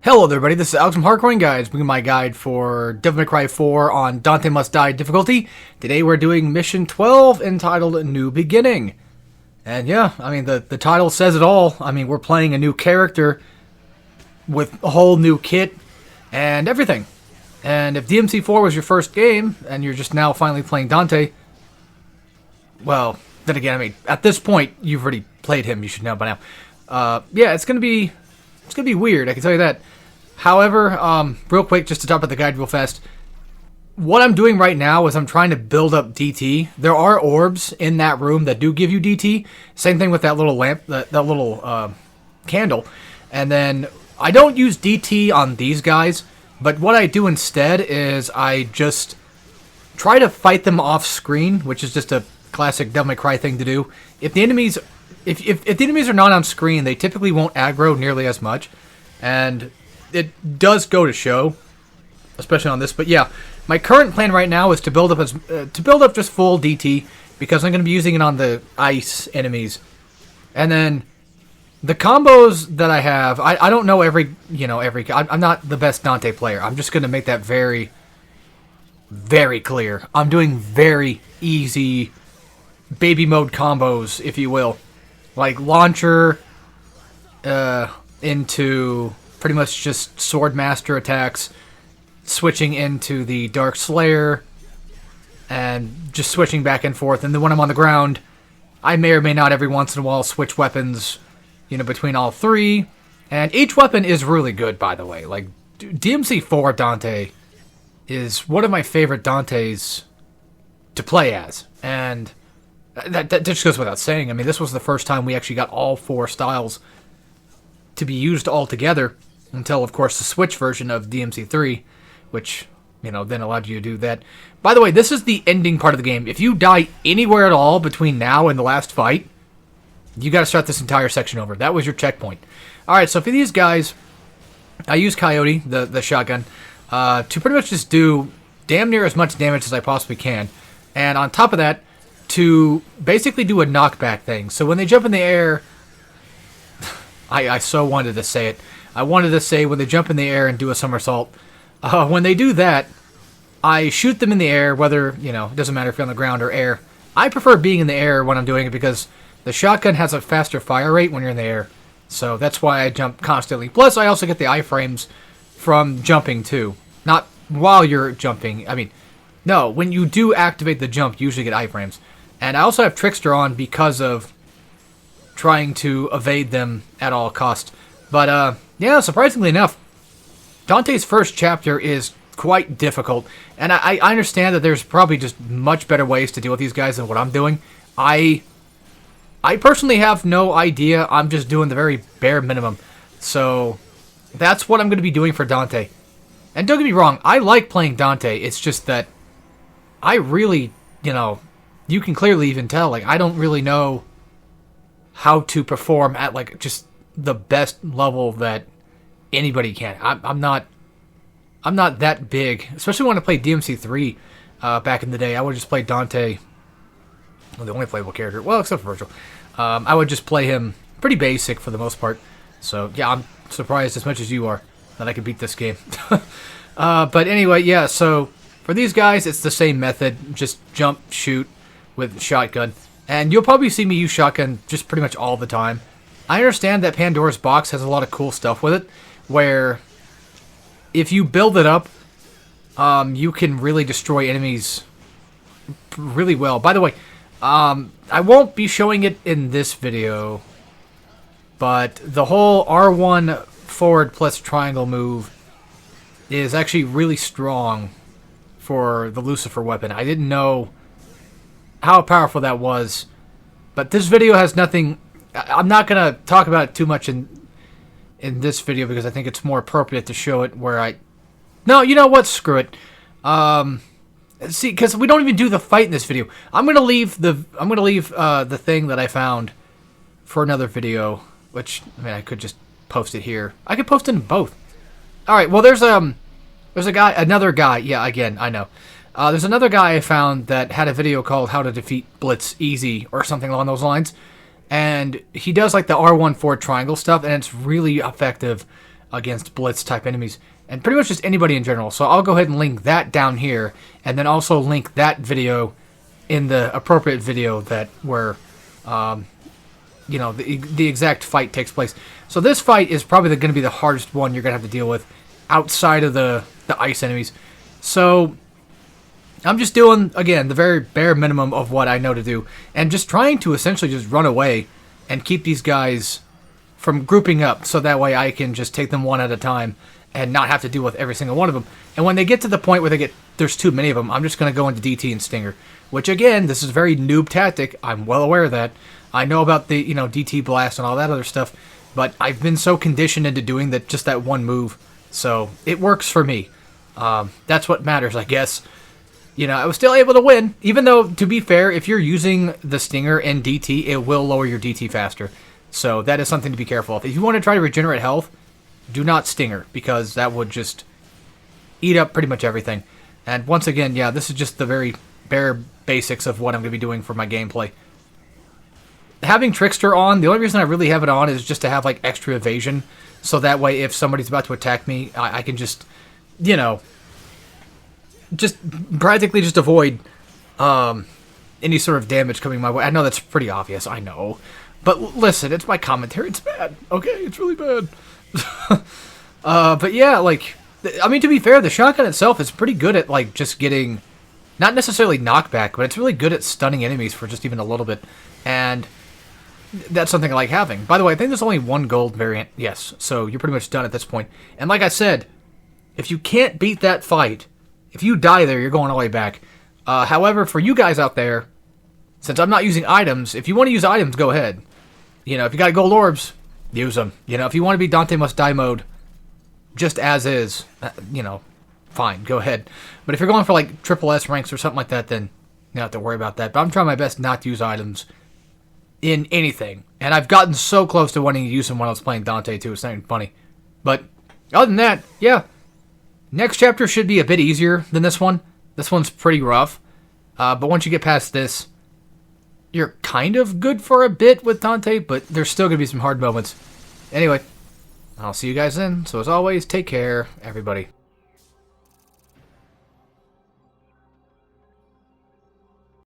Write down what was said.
Hello there, everybody. This is Alex from Hardcoring Guides, bringing my guide for Devil May Cry 4 on Dante Must Die difficulty. Today we're doing Mission 12, entitled New Beginning. And yeah, I mean, the title says it all. I mean, we're playing a new character with a whole new kit and everything. And if DMC4 was your first game, and you're just now finally playing Dante, well, then again, I mean, at this point, you've already played him, you should know by now. Yeah, it's gonna be weird, I can tell you that. However, real quick, just to top up the guide real fast, what I'm doing right now is I'm trying to build up DT. There are orbs in that room that do give you DT. Same thing with that little lamp, that little candle. And then I don't use DT on these guys, but what I do instead is I just try to fight them off screen, which is just a classic Devil May Cry thing to do. If the enemies If the enemies are not on screen, they typically won't aggro nearly as much, and it does go to show, especially on this. But yeah, my current plan right now is to build up just full DT, because I'm going to be using it on the ice enemies, and then the combos that I have, I don't know every. I'm not the best Dante player. I'm just going to make that very, very clear. I'm doing very easy baby mode combos, if you will. Like launcher into pretty much just sword master attacks, switching into the Dark Slayer, and just switching back and forth. And then when I'm on the ground, I may or may not every once in a while switch weapons, between all three. And each weapon is really good, by the way. Like DMC4 Dante is one of my favorite Dantes to play as, and that just goes without saying. I mean, this was the first time we actually got all four styles to be used all together, until, of course, the Switch version of DMC3, which, then allowed you to do that. By the way, this is the ending part of the game. If you die anywhere at all between now and the last fight, you got to start this entire section over. That was your checkpoint. Alright, so for these guys, I use Coyote, the shotgun, to pretty much just do damn near as much damage as I possibly can. And on top of that, to basically do a knockback thing. So when they jump in the air, I so wanted to say it. I wanted to say when they jump in the air and do a somersault. When they do that, I shoot them in the air, whether, it doesn't matter if you're on the ground or air. I prefer being in the air when I'm doing it, because the shotgun has a faster fire rate when you're in the air. So that's why I jump constantly. Plus, I also get the iframes from jumping, too. Not while you're jumping. I mean, no, when you do activate the jump, you usually get iframes. And I also have Trickster on because of trying to evade them at all costs. But, yeah, surprisingly enough, Dante's first chapter is quite difficult. And I understand that there's probably just much better ways to deal with these guys than what I'm doing. I personally have no idea. I'm just doing the very bare minimum. So that's what I'm going to be doing for Dante. And don't get me wrong, I like playing Dante. It's just that I really, you can clearly even tell, I don't really know how to perform at, just the best level that anybody can. I'm not that big. Especially when I played DMC3 back in the day. I would just play Dante, the only playable character. Well, except for Virgil. I would just play him pretty basic for the most part. So, yeah, I'm surprised as much as you are that I could beat this game. But anyway, yeah, so for these guys, it's the same method. Just jump, shoot with shotgun. And you'll probably see me use shotgun just pretty much all the time. I understand that Pandora's Box has a lot of cool stuff with it, where if you build it up, you can really destroy enemies really well. By the way, I won't be showing it in this video, but the whole R1 forward plus triangle move is actually really strong for the Lucifer weapon. I didn't know how powerful that was, but this video has nothing. I'm not going to talk about it too much in this video, because I think it's more appropriate to show it where no, you know what? Screw it. See, because we don't even do the fight in this video. I'm gonna leave the thing that I found for another video, which, I mean, I could just post it here. I could post it in both. All right. Well, there's another guy. Yeah, again, I know. There's another guy I found that had a video called "How to Defeat Blitz Easy" or something along those lines, and he does the R1 forward triangle stuff, and it's really effective. against Blitz type enemies, and pretty much just anybody in general. So I'll go ahead and link that down here, and then also link that video in the appropriate video where the exact fight takes place. So this fight is probably going to be the hardest one you're going to have to deal with outside of the ice enemies. So I'm just doing, again, the very bare minimum of what I know to do, and just trying to essentially just run away and keep these guys from grouping up, so that way I can just take them one at a time and not have to deal with every single one of them. And when they get to the point where there's too many of them, I'm just going to go into DT and Stinger, which, again, this is a very noob tactic. I'm well aware of that. I know about the, DT Blast and all that other stuff, but I've been so conditioned into doing just that one move, so it works for me. That's what matters, I guess. I was still able to win, even though, to be fair, if you're using the Stinger and DT, it will lower your DT faster. So that is something to be careful of. If you want to try to regenerate health, do not Stinger, because that would just eat up pretty much everything. And once again, yeah, this is just the very bare basics of what I'm going to be doing for my gameplay. Having Trickster on, the only reason I really have it on is just to have, like, extra evasion, so that way if somebody's about to attack me, I can just, just practically just avoid any sort of damage coming my way. I know that's pretty obvious, I know. But listen, it's my commentary. It's bad. Okay, it's really bad. But yeah, like, I mean, to be fair, the shotgun itself is pretty good at, like, just getting, not necessarily knockback, but it's really good at stunning enemies for just even a little bit. And that's something I like having. By the way, I think there's only one gold variant. Yes, so you're pretty much done at this point. And like I said, if you can't beat that fight, if you die there, you're going all the way back. However, for you guys out there, since I'm not using items, if you want to use items, go ahead. If you got gold orbs, use them. If you want to be Dante Must Die mode, just as is, fine, go ahead. But if you're going for, like, triple S ranks or something like that, then you don't have to worry about that. But I'm trying my best not to use items in anything. And I've gotten so close to wanting to use them when I was playing Dante, too. It's not even funny. But other than that, yeah. Next chapter should be a bit easier than this one. This one's pretty rough. But once you get past this, you're kind of good for a bit with Dante, but there's still going to be some hard moments. Anyway, I'll see you guys then. So as always, take care, everybody.